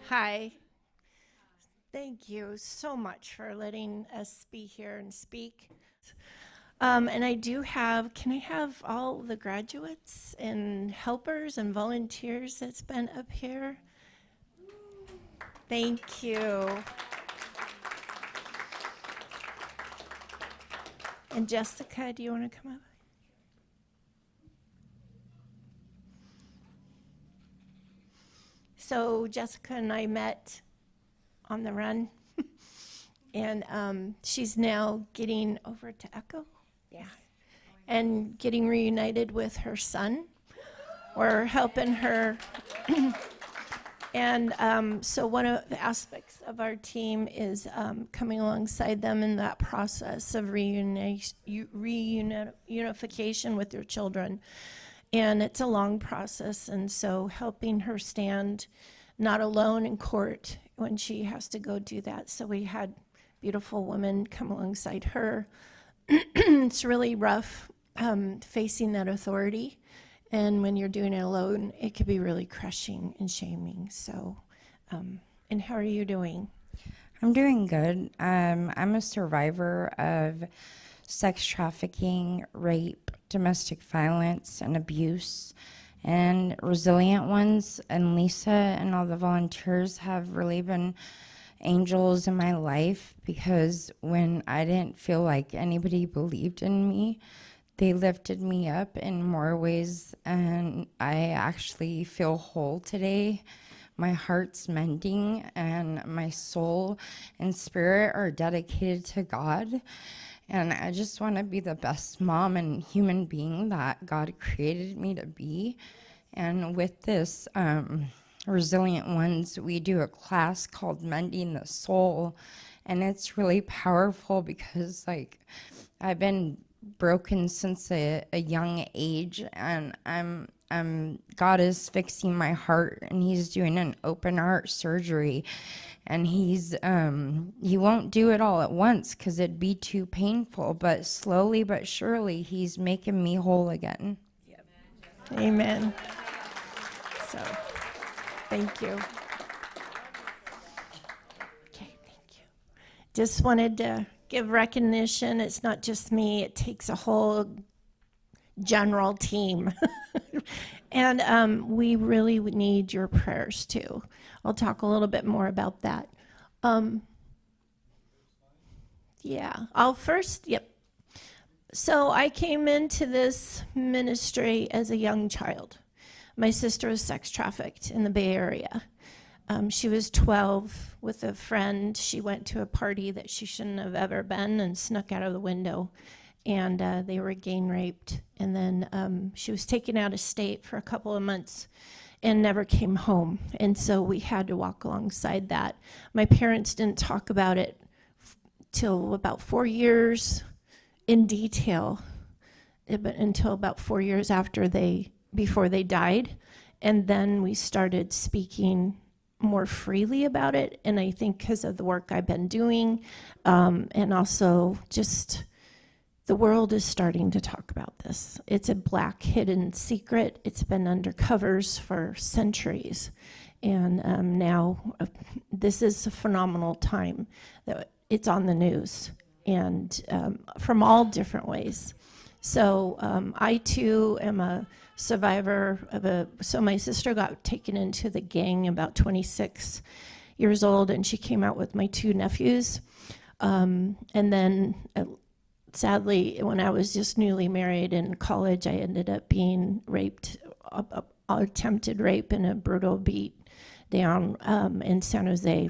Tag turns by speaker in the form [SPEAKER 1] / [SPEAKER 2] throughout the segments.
[SPEAKER 1] Hi. Thank you so much for letting us be here and speak. And I do have, can I have all the graduates and helpers and volunteers that's been up here? Thank you. And Jessica, do you want to come up? So Jessica and I met on the run, and she's now getting over to Echo. Yeah. And getting reunited with her son. We're helping her. And so one of the aspects of our team is coming alongside them in that process of reunification with their children. And it's a long process, and so helping her stand not alone in court when she has to go do that. So we had beautiful women come alongside her. It's really rough facing that authority. And when you're doing it alone, it could be really crushing and shaming. So, and how are you doing?
[SPEAKER 2] I'm doing good. I'm a survivor of sex trafficking, rape, domestic violence, and abuse. And Resilient Ones and Lisa and all the volunteers have really been angels in my life, because when I didn't feel like anybody believed in me, they lifted me up in more ways, and I actually feel whole today. My heart's mending, and my soul and spirit are dedicated to God. And I just want to be the best mom and human being that God created me to be. And with this Resilient Ones, we do a class called Mending the Soul. And it's really powerful because, like, I've been broken since a young age, and God is fixing my heart, and he's doing an open heart surgery, and he won't do it all at once because it'd be too painful, but slowly but surely he's making me whole again.
[SPEAKER 1] Yep. Amen. So, thank you. Okay, thank you. Just wanted to give recognition. It's not just me, it takes a whole general team. And we really need your prayers too. I'll talk a little bit more about that. Yeah, yep. So I came into this ministry as a young child. My sister was sex trafficked in the Bay Area. She was 12 with a friend. She went to a party that she shouldn't have ever been and snuck out of the window. And they were gang raped. And then she was taken out of state for a couple of months and never came home. And so we had to walk alongside that. My parents didn't talk about it till about 4 years in detail, but until about 4 years before they died. And then we started speaking more freely about it. And I think because of the work I've been doing, and also just the world is starting to talk about this. It's a black hidden secret. It's been under covers for centuries. And now this is a phenomenal time that it's on the news, and from all different ways. So I too am a survivor so my sister got taken into the gang about 26 years old, and she came out with my two nephews. And then sadly, when I was just newly married in college, I ended up being raped, attempted rape and a brutal beat down in San Jose,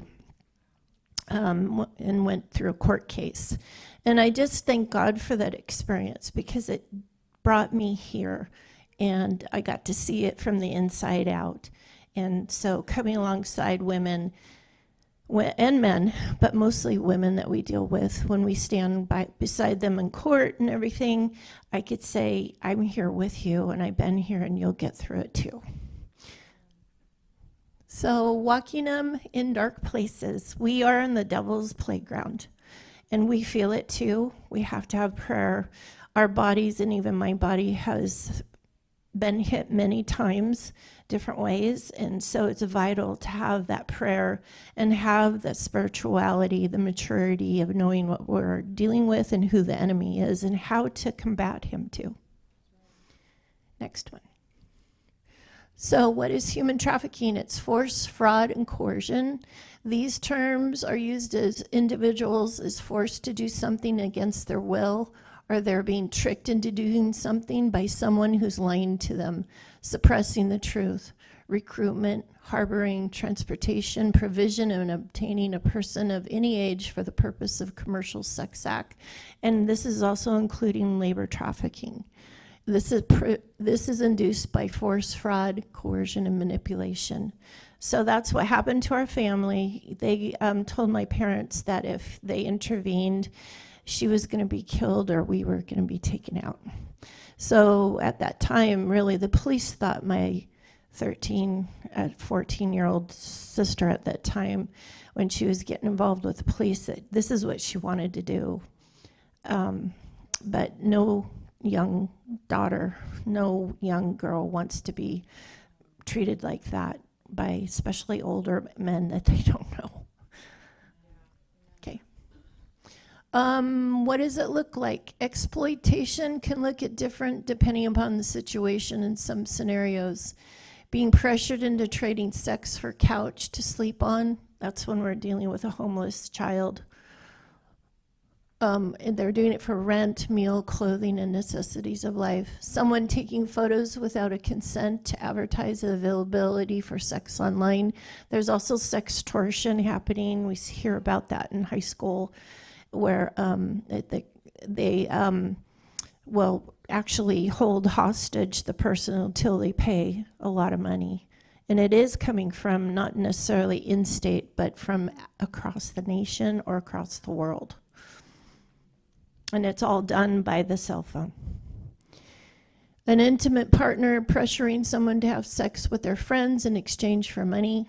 [SPEAKER 1] and went through a court case. And I just thank God for that experience, because it brought me here, and I got to see it from the inside out. And so coming alongside women and men, but mostly women that we deal with, when we stand beside them in court and everything, I could say, I'm here with you, and I've been here, and you'll get through it too. So walking them in dark places, we are in the devil's playground, and we feel it too. We have to have prayer. Our bodies, and even my body, has been hit many times, different ways. And so it's vital to have that prayer and have the spirituality, the maturity of knowing what we're dealing with and who the enemy is and how to combat him too. Next one. So what is human trafficking? It's force, fraud, and coercion. These terms are used as individuals is forced to do something against their will, or they're being tricked into doing something by someone who's lying to them, suppressing the truth, recruitment, harboring, transportation, provision, and obtaining a person of any age for the purpose of commercial sex act. And this is also including labor trafficking. This is induced by force, fraud, coercion, and manipulation. So that's what happened to our family. They told my parents that if they intervened, she was going to be killed or we were going to be taken out. So at that time, really, the police thought my 14-year-old sister at that time, when she was getting involved with the police, that this is what she wanted to do. But no young daughter, no young girl wants to be treated like that by especially older men that they don't know. Okay. What does it look like? Exploitation can look at different depending upon the situation in some scenarios. Being pressured into trading sex for couch to sleep on, that's when we're dealing with a homeless child. And they're doing it for rent, meal, clothing, and necessities of life. Someone taking photos without a consent to advertise the availability for sex online. There's also sextortion happening. We hear about that in high school, where they will actually hold hostage the person until they pay a lot of money. And it is coming from not necessarily in-state, but from across the nation or across the world. And it's all done by the cell phone. An intimate partner pressuring someone to have sex with their friends in exchange for money.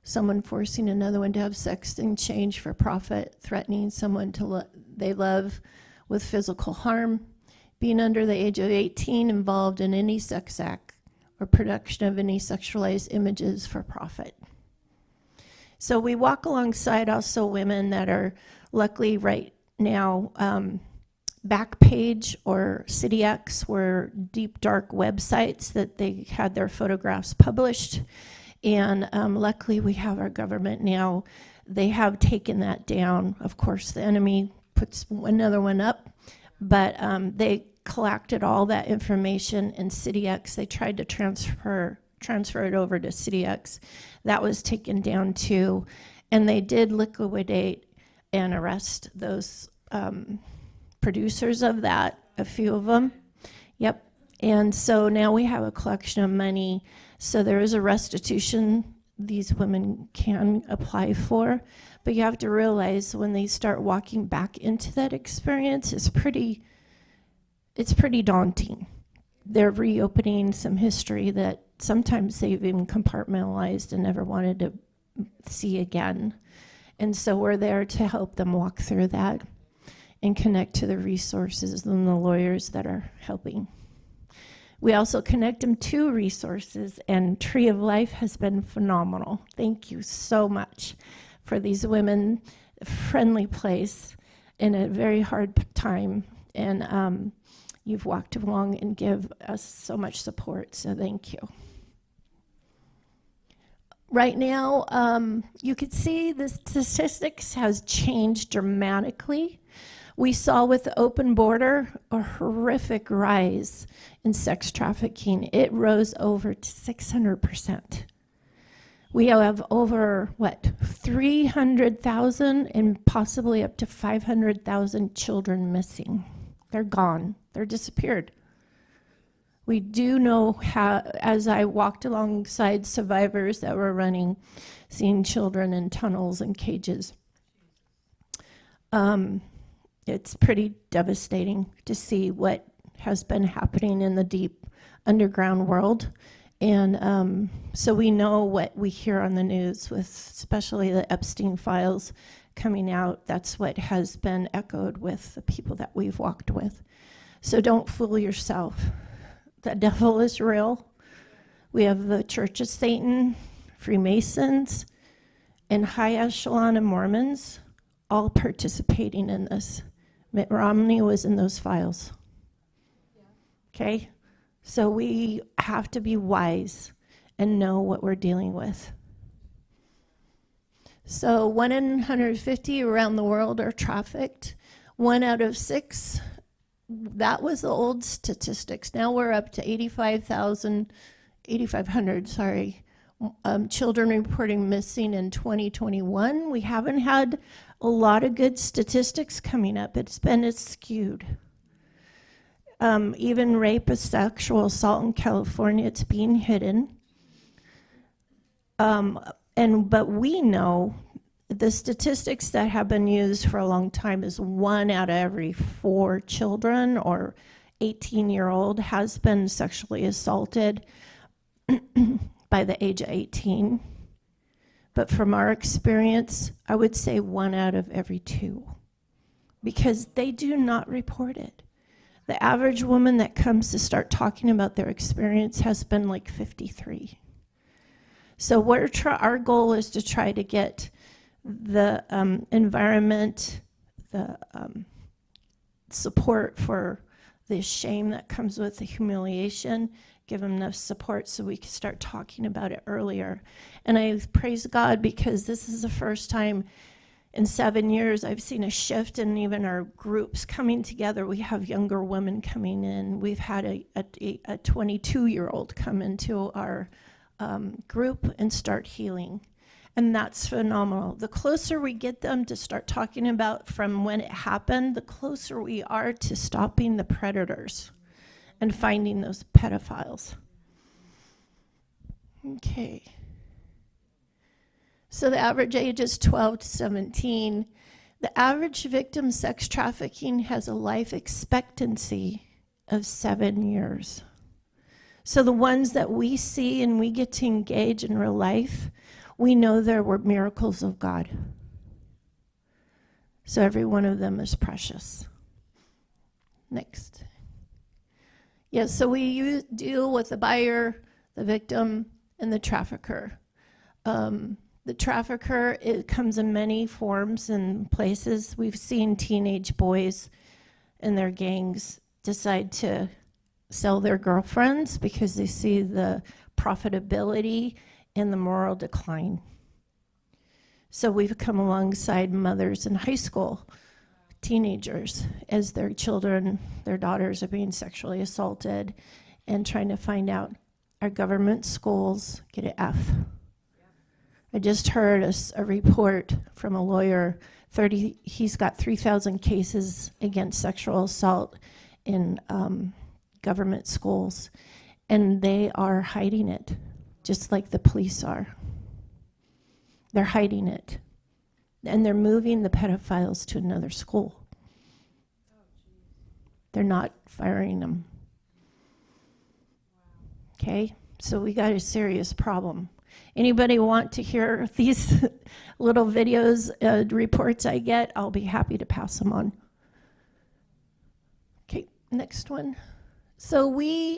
[SPEAKER 1] Someone forcing another one to have sex in exchange for profit. Threatening someone they love with physical harm. Being under the age of 18, involved in any sex act or production of any sexualized images for profit. So we walk alongside also women that are luckily right now, Backpage or CityX were deep, dark websites that they had their photographs published. And luckily we have our government now. They have taken that down. Of course, the enemy puts another one up, but they collected all that information in CityX. They tried to transfer it over to CityX. That was taken down too. And they did liquidate and arrest those producers of that, a few of them. Yep. And so now we have a collection of money. So there is a restitution these women can apply for. But you have to realize when they start walking back into that experience, it's pretty daunting. They're reopening some history that sometimes they've even compartmentalized and never wanted to see again. And so we're there to help them walk through that and connect to the resources and the lawyers that are helping. We also connect them to resources, and Tree of Life has been phenomenal. Thank you so much for these women, a friendly place in a very hard time. And you've walked along and give us so much support, so thank you. Right now, you could see the statistics has changed dramatically. We saw with the open border a horrific rise in sex trafficking. It rose over to 600%. We have over, 300,000 and possibly up to 500,000 children missing. They're gone. They're disappeared. We do know how, as I walked alongside survivors that were running, seeing children in tunnels and cages. It's pretty devastating to see what has been happening in the deep underground world. And so we know what we hear on the news with especially the Epstein files coming out. That's what has been echoed with the people that we've walked with. So don't fool yourself. The devil is real. We have the Church of Satan, Freemasons, and high echelon of Mormons all participating in this. Mitt Romney was in those files. Okay? So we have to be wise and know what we're dealing with. So 1 in 150 around the world are trafficked. 1 out of 6, that was the old statistics. Now we're up to 8,500, children reporting missing in 2021. We haven't had a lot of good statistics coming up. It's been skewed. Even rape and sexual assault in California, it's being hidden. But we know the statistics that have been used for a long time is 1 out of every 4 children or 18-year-old has been sexually assaulted by the age of 18. But from our experience, I would say 1 out of every 2, because they do not report it. The average woman that comes to start talking about their experience has been like 53. So our goal is to try to get the environment, the support for the shame that comes with the humiliation, give them enough support so we can start talking about it earlier. And I praise God because this is the first time in 7 years I've seen a shift in even our groups coming together. We have younger women coming in. We've had a 22-year-old come into our group and start healing. And that's phenomenal. The closer we get them to start talking about from when it happened, the closer we are to stopping the predators and finding those pedophiles. Okay. So the average age is 12 to 17. The average victim of sex trafficking has a life expectancy of 7 years. So the ones that we see and we get to engage in real life, we know there were miracles of God. So every one of them is precious. Next. Yeah, so we deal with the buyer, the victim, and the trafficker. The trafficker, it comes in many forms and places. We've seen teenage boys and their gangs decide to sell their girlfriends because they see the profitability and the moral decline. So we've come alongside mothers in high school, teenagers, as their children, their daughters are being sexually assaulted and trying to find out, our government schools get an F. I just heard a report from a lawyer, he's got 3,000 cases against sexual assault in government schools, and they are hiding it, just like the police are. They're hiding it, and they're moving the pedophiles to another school. They're not firing them. Okay, so we got a serious problem. Anybody want to hear these little videos, reports I get? I'll be happy to pass them on. Okay, next one. So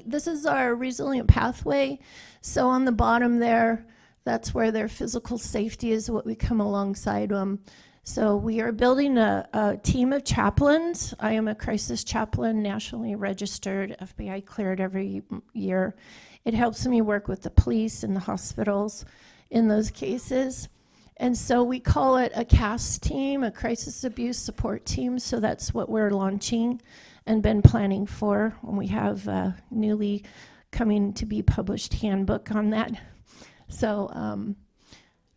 [SPEAKER 1] this is our resilient pathway. So on the bottom there, that's where their physical safety is, what we come alongside them. So we are building a team of chaplains. I am a crisis chaplain, nationally registered, FBI cleared every year. It helps me work with the police and the hospitals in those cases. And so we call it a CAS team, a crisis abuse support team. So that's what we're launching and been planning for. And we have a newly coming to be published handbook on that. So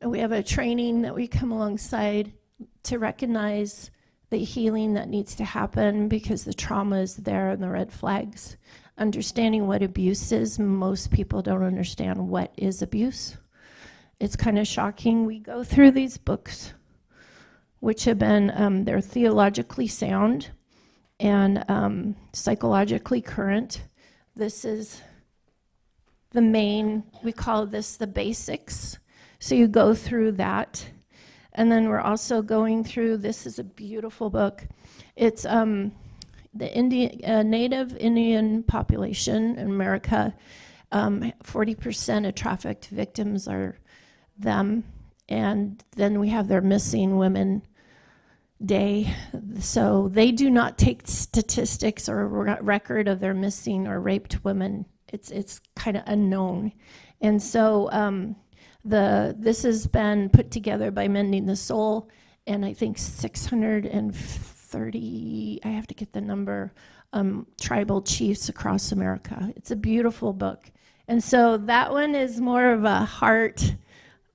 [SPEAKER 1] we have a training that we come alongside to recognize the healing that needs to happen because the trauma is there and the red flags. Understanding what abuse is. Most people don't understand what is abuse. It's kind of shocking. We go through these books, which have been, they're theologically sound and psychologically current. This is the main, we call this the basics. So you go through that. And then we're also going through, this is a beautiful book. It's the Native Indian population in America, 40% of trafficked victims are them. And then we have their Missing Women Day. So they do not take statistics or record of their missing or raped women. It's kind of unknown. And so this has been put together by Mending the Soul, and I think 630, I have to get the number, tribal chiefs across America. It's a beautiful book. And so that one is more of a heart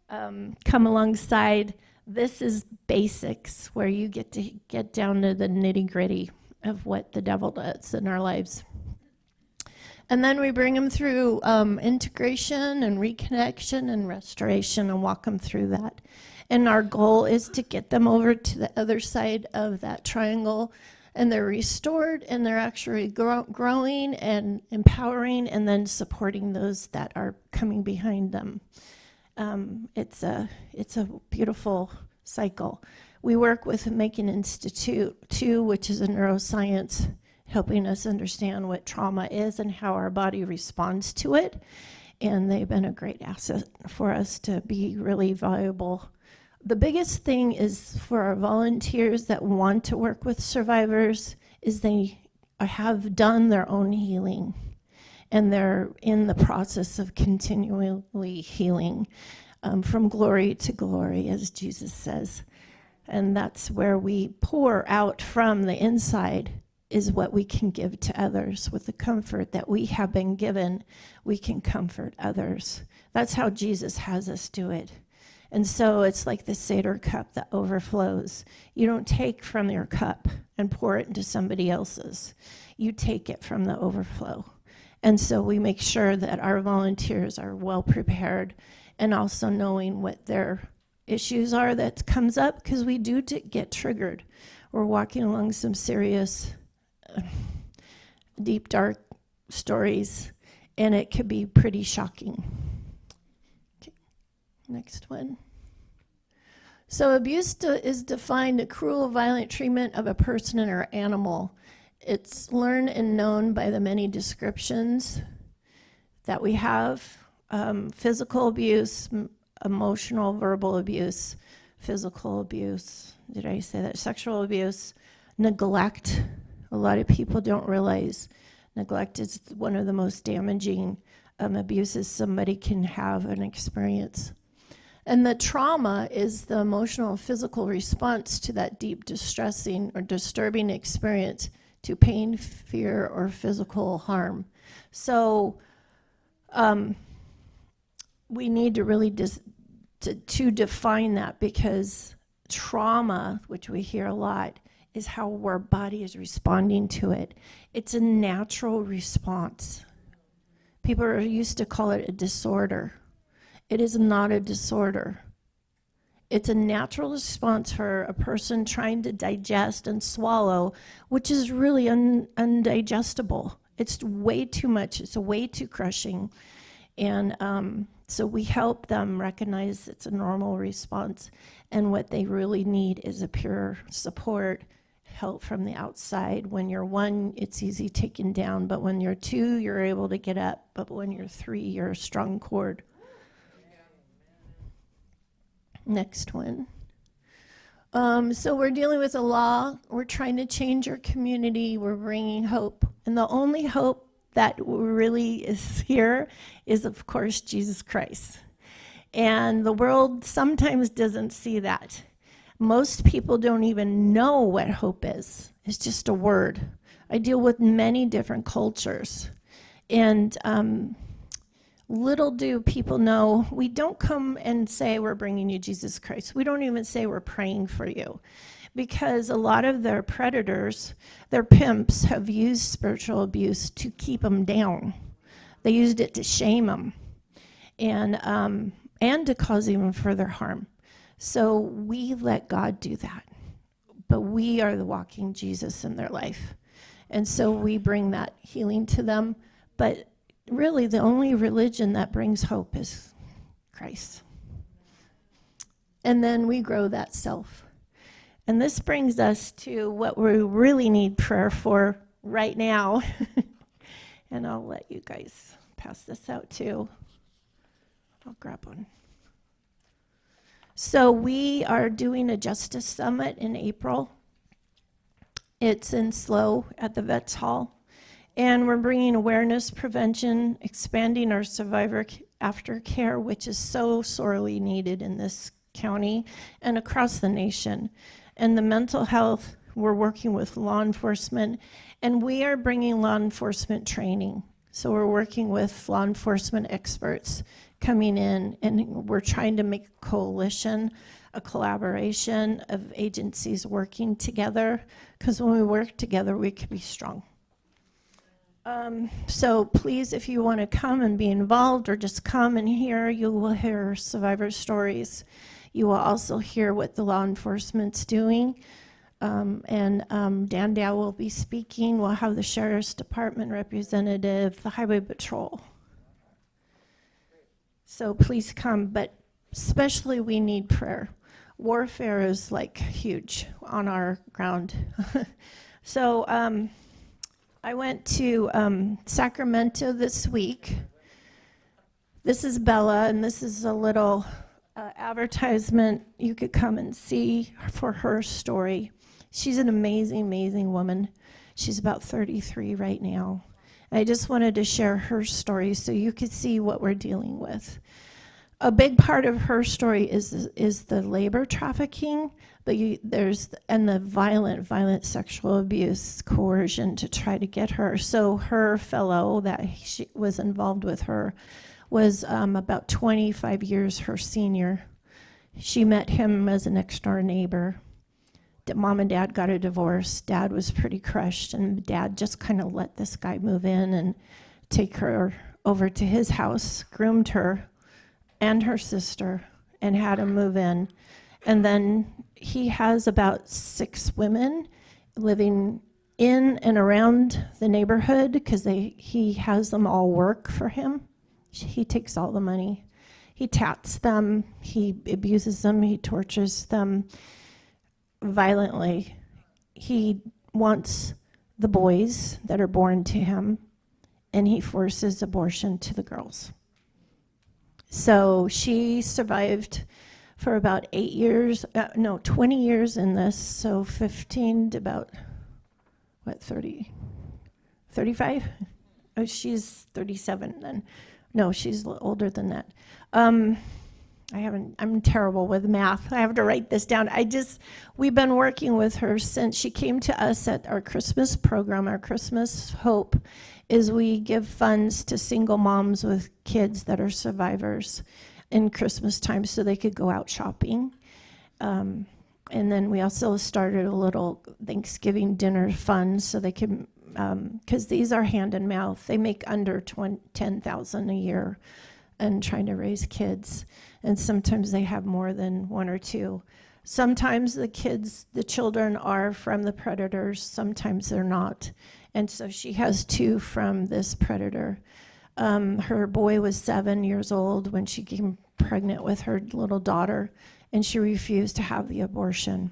[SPEAKER 1] come alongside. This is basics, where you get to get down to the nitty-gritty of what the devil does in our lives. And then we bring them through integration and reconnection and restoration and walk them through that. And our goal is to get them over to the other side of that triangle, and they're restored, and they're actually growing and empowering, and then supporting those that are coming behind them. It's a beautiful cycle. We work with Making Institute too, which is a neuroscience, helping us understand what trauma is and how our body responds to it. And they've been a great asset for us to be really valuable. The biggest thing is for our volunteers that want to work with survivors is they have done their own healing, and they're in the process of continually healing from glory to glory, as Jesus says. And that's where we pour out from the inside, is what we can give to others. With the comfort that we have been given, we can comfort others. That's how Jesus has us do it. And so it's like the Seder cup that overflows. You don't take from your cup and pour it into somebody else's. You take it from the overflow. And so we make sure that our volunteers are well prepared, and also knowing what their issues are that comes up, because we do get triggered. We're walking along some serious, deep, dark stories, and it could be pretty shocking. Okay. Next one. So abuse is defined a cruel, violent treatment of a person or animal. It's learned and known by the many descriptions that we have. Physical abuse, emotional, verbal abuse, physical abuse, did I say that? Sexual abuse, neglect. A lot of people don't realize neglect is one of the most damaging abuses somebody can have and experience. And the trauma is the emotional, physical response to that deep, distressing or disturbing experience, to pain, fear, or physical harm. So we need to really to define that, because trauma, which we hear a lot, is how our body is responding to it. It's a natural response. People are used to call it a disorder. It is not a disorder. It's a natural response for a person trying to digest and swallow, which is really undigestible. It's way too much. It's way too crushing. And so we help them recognize it's a normal response, and what they really need is a pure support, help from the outside. When you're 1, it's easy taken down, but when you're 2, you're able to get up, but when you're 3, you're a strong cord. Next one. So we're dealing with a law. We're trying to change our community. We're bringing hope. And the only hope that really is here is, of course, Jesus Christ. And the world sometimes doesn't see that. Most people don't even know what hope is. It's just a word. I deal with many different cultures. And little do people know, we don't come and say we're bringing you Jesus Christ. We don't even say we're praying for you, because a lot of their predators, their pimps, have used spiritual abuse to keep them down. They used it to shame them and to cause even further harm. So we let God do that, but we are the walking Jesus in their life. And so we bring that healing to them. But really, the only religion that brings hope is Christ. And then we grow that self. And this brings us to what we really need prayer for right now. And I'll let you guys pass this out too. I'll grab one. So we are doing a Justice Summit in April. It's in SLO at the Vets Hall. And we're bringing awareness, prevention, expanding our survivor aftercare, which is so sorely needed in this county and across the nation. And the mental health, we're working with law enforcement, and we are bringing law enforcement training. So we're working with law enforcement experts coming in, and we're trying to make a coalition, a collaboration of agencies working together, because when we work together, we can be strong. So please, if you want to come and be involved or just come and hear, you will hear survivor stories. You will also hear what the law enforcement's doing. Dan Dow will be speaking. We'll have the Sheriff's Department representative, the Highway Patrol. So please come, but especially we need prayer. Warfare is like huge on our ground. So I went to Sacramento this week. This is Bella, and this is a little advertisement you could come and see for her story. She's an amazing, amazing woman. She's about 33 right now. I just wanted to share her story so you could see what we're dealing with. A big part of her story is the labor trafficking, but the violent sexual abuse, coercion to try to get her. So her fellow that she was involved with her was about 25 years her senior. She met him as a next-door neighbor. Mom and Dad got a divorce. Dad was pretty crushed, and Dad just kind of let this guy move in and take her over to his house, groomed her and her sister, and had him move in. And then he has about 6 women living in and around the neighborhood because he has them all work for him. He takes all the money. He tats them. He abuses them. He tortures them violently. He wants the boys that are born to him, and he forces abortion to the girls. So she survived for about 20 years in this, so 15 to about, 30, 35? Oh, she's 37 then. No, she's older than that. I'm terrible with math. I have to write this down. We've been working with her since she came to us at our Christmas program. Our Christmas Hope is we give funds to single moms with kids that are survivors in Christmas time so they could go out shopping. And then we also started a little Thanksgiving dinner fund so they can, because these are hand and mouth. They make under $10,000 a year and trying to raise kids. And sometimes they have more than 1 or 2. Sometimes the children are from the predators, sometimes they're not. And so she has 2 from this predator. Her boy was 7 years old when she became pregnant with her little daughter, and she refused to have the abortion.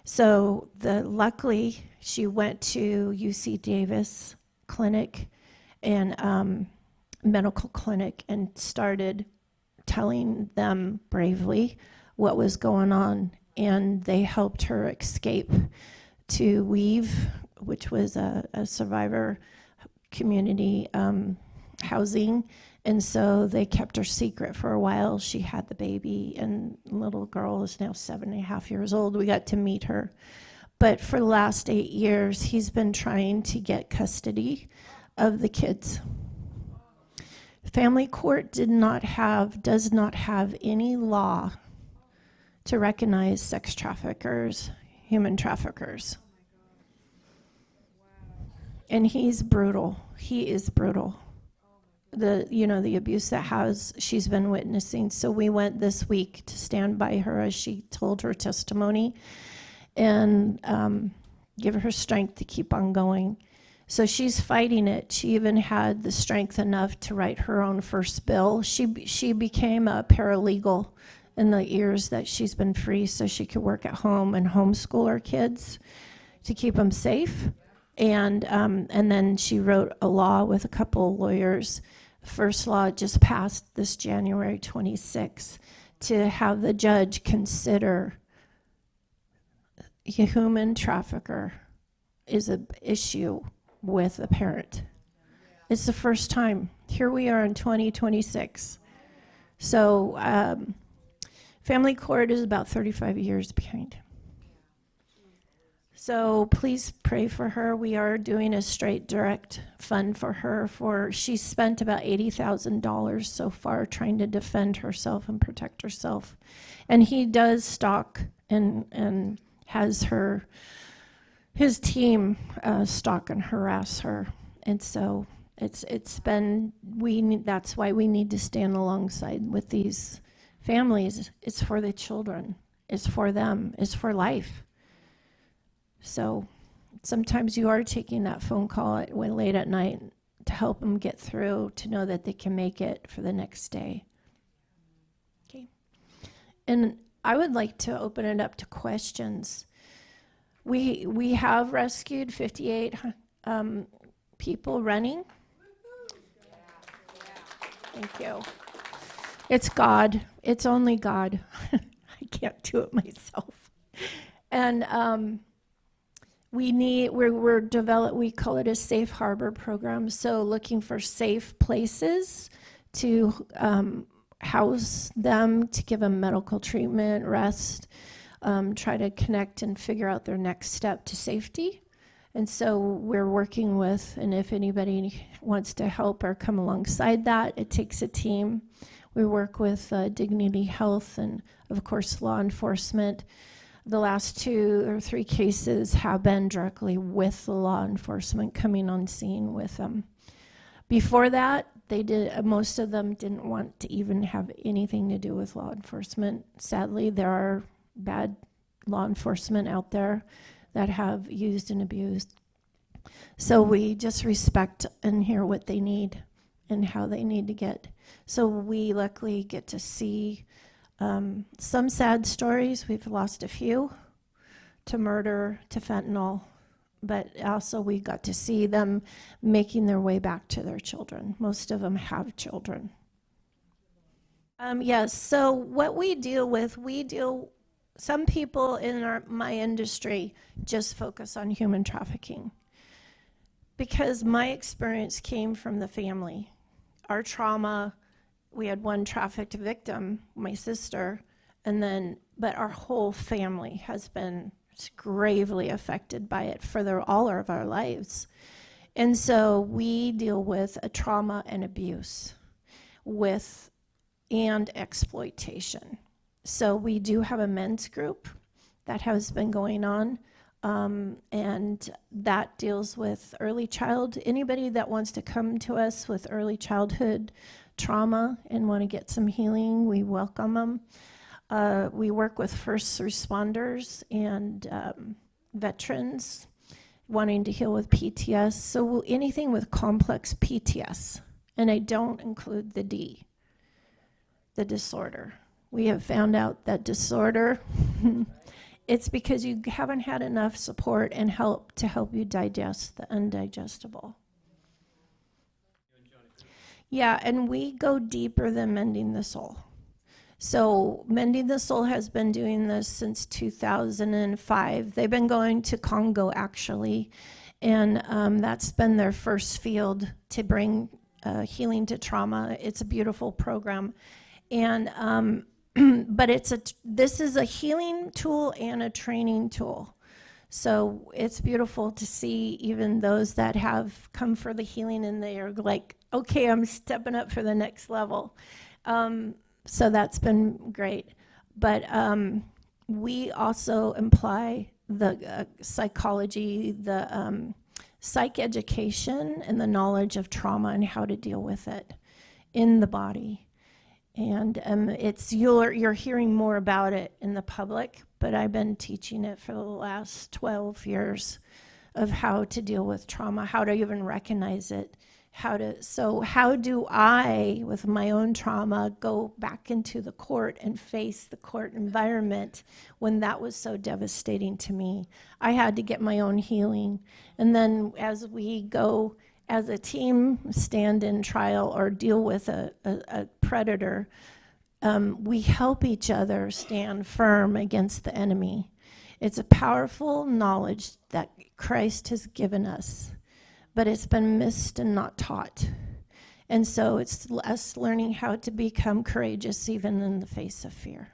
[SPEAKER 1] So luckily, she went to UC Davis Clinic and medical clinic and started telling them bravely what was going on, and they helped her escape to Weave, which was a survivor community housing, and so they kept her secret for a while. She had the baby, and the little girl is now 7.5 years old. We got to meet her. But for the last 8 years, he's been trying to get custody of the kids. Family court does not have any law to recognize sex traffickers, human traffickers. And he's brutal. He is brutal. The abuse that she's been witnessing. So we went this week to stand by her as she told her testimony and give her strength to keep on going. So she's fighting it. She even had the strength enough to write her own first bill. She became a paralegal in the years that she's been free so she could work at home and homeschool her kids to keep them safe. And then she wrote a law with a couple of lawyers. First law just passed this January 26th to have the judge consider a human trafficker is an issue with a parent. It's the first time. Here we are in 2026. So family court is about 35 years behind. So please pray for her. We are doing a straight direct fund for her. She's spent about $80,000 so far trying to defend herself and protect herself. And he does stalk and has his team stalk and harass her. And so that's why we need to stand alongside with these families. It's for the children. It's for them. It's for life. So sometimes you are taking that phone call late at night to help them get through, to know that they can make it for the next day. Okay. And I would like to open it up to questions. We have rescued 58 people running. Thank you. It's God. It's only God. I can't do it myself. And we call it a safe harbor program. So looking for safe places to house them, to give them medical treatment, rest, try to connect and figure out their next step to safety. And so we're working with, and if anybody wants to help or come alongside that, it takes a team. We work with Dignity Health and, of course, law enforcement. The last 2 or 3 cases have been directly with the law enforcement coming on scene with them. Before that, most of them didn't want to even have anything to do with law enforcement. Sadly, there are bad law enforcement out there that have used and abused. So we just respect and hear what they need and how they need to get. So we luckily get to see some sad stories. We've lost a few to murder, to fentanyl, but also we got to see them making their way back to their children. Most of them have children. Yes, so what we deal with, some people in my industry just focus on human trafficking because my experience came from the family. Our trauma, we had one trafficked victim, my sister, but our whole family has been gravely affected by it for all of our lives. And so we deal with a trauma and abuse and exploitation. So we do have a men's group that has been going on, and that deals with anybody that wants to come to us with early childhood trauma and want to get some healing, we welcome them. We work with first responders and veterans wanting to heal with PTS. So anything with complex PTS, and I don't include the disorder. We have found out that disorder, it's because you haven't had enough support and help to help you digest the undigestible. Yeah, and we go deeper than Mending the Soul. So Mending the Soul has been doing this since 2005. They've been going to Congo, actually, and that's been their first field to bring healing to trauma. It's a beautiful program. And but this is a healing tool and a training tool. So it's beautiful to see even those that have come for the healing and they are like, okay, I'm stepping up for the next level. So that's been great. But we also imply the psychology, the psych education, and the knowledge of trauma and how to deal with it in the body. And you're hearing more about it in the public, but I've been teaching it for the last 12 years of how to deal with trauma, how to even recognize it, How do I, with my own trauma, go back into the court and face the court environment when that was so devastating to me? I had to get my own healing. And then as we go as a team, stand in trial or deal with a predator, we help each other stand firm against the enemy. It's a powerful knowledge that Christ has given us, but it's been missed and not taught. And so it's us learning how to become courageous even in the face of fear.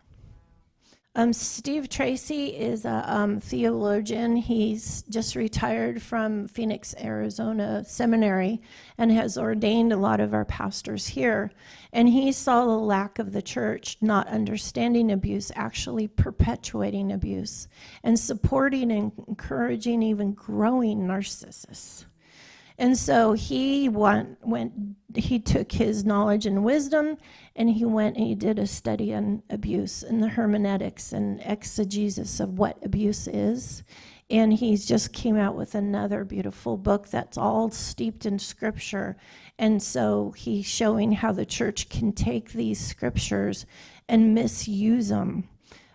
[SPEAKER 1] Steve Tracy is a theologian. He's just retired from Phoenix, Arizona Seminary and has ordained a lot of our pastors here. And he saw the lack of the church not understanding abuse, actually perpetuating abuse, and supporting and encouraging even growing narcissists. And so he he took his knowledge and wisdom, and he went and he did a study on abuse and the hermeneutics and exegesis of what abuse is. And he's just came out with another beautiful book that's all steeped in scripture. And so he's showing how the church can take these scriptures and misuse them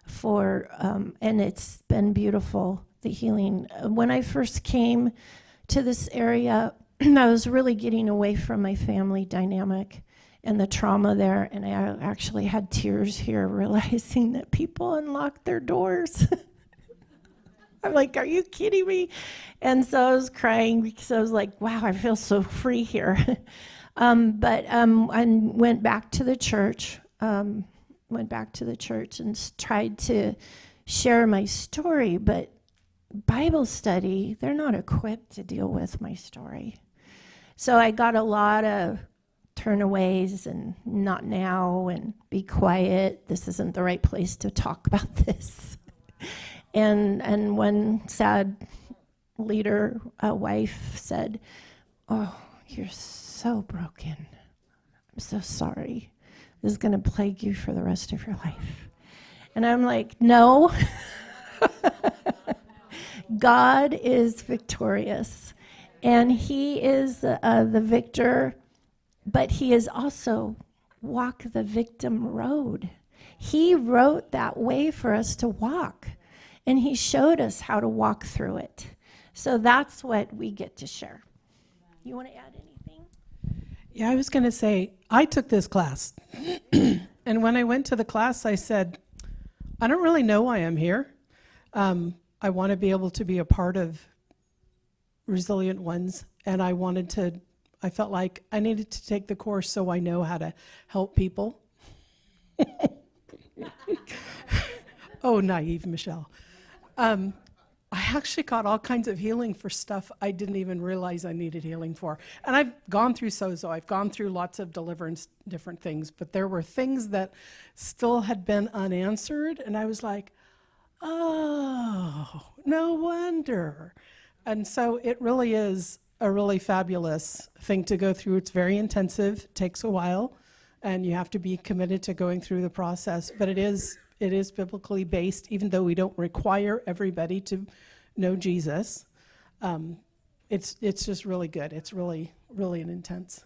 [SPEAKER 1] for, and it's been beautiful, the healing. When I first came to this area, I was really getting away from my family dynamic and the trauma there, and I actually had tears here realizing that people unlocked their doors. I'm like, are you kidding me? And so I was crying because I was like, wow, I feel so free here. I went back to the church, and tried to share my story, but Bible study, they're not equipped to deal with my story. So I got a lot of turnaways and not now and be quiet. This isn't the right place to talk about this. And one sad leader, a wife, said, "Oh, you're so broken. I'm so sorry. This is going to plague you for the rest of your life." And I'm like, no. God is victorious, and he is the victor, but he is also walk the victim road. He wrote that way for us to walk, and he showed us how to walk through it. So that's what we get to share. You want to add anything?
[SPEAKER 3] Yeah, I was going to say, I took this class, and when I went to the class, I said, I don't really know why I'm here. I want to be able to be a part of Resilient Ones, and I felt like I needed to take the course so I know how to help people. Oh, naive Michelle. I actually got all kinds of healing for stuff I didn't even realize I needed healing for. And I've gone through sozo, I've gone through lots of deliverance, different things, but there were things that still had been unanswered, and I was like, oh, no wonder. And so it really is a really fabulous thing to go through. It's very intensive, takes a while, and you have to be committed to going through the process. But it is biblically based, even though we don't require everybody to know Jesus. It's just really good. It's really, really an intense